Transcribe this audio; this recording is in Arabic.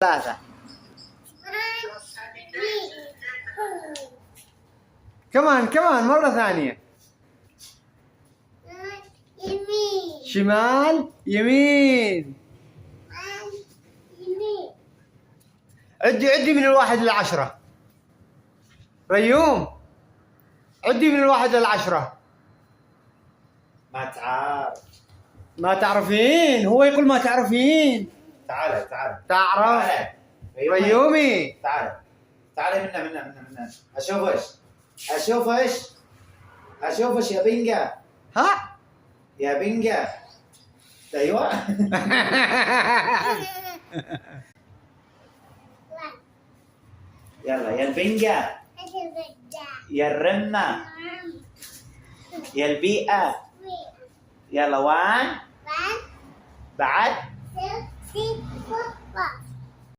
ثلاثة. كمان مرة ثانية. يمين شمال يمين. يمين عدي من 1 إلى 10. ريوم عدي من 1 إلى 10. ما تعرف. ما تعرفين؟ هو يقول ما تعرفين. تعال تعرف. تعال. ريومي تعال منا اشوفش يا بنجا. ها يا بنجا. ايوه. يلا يا البنجا يا الرمة يا البيئة. يلا وان بعد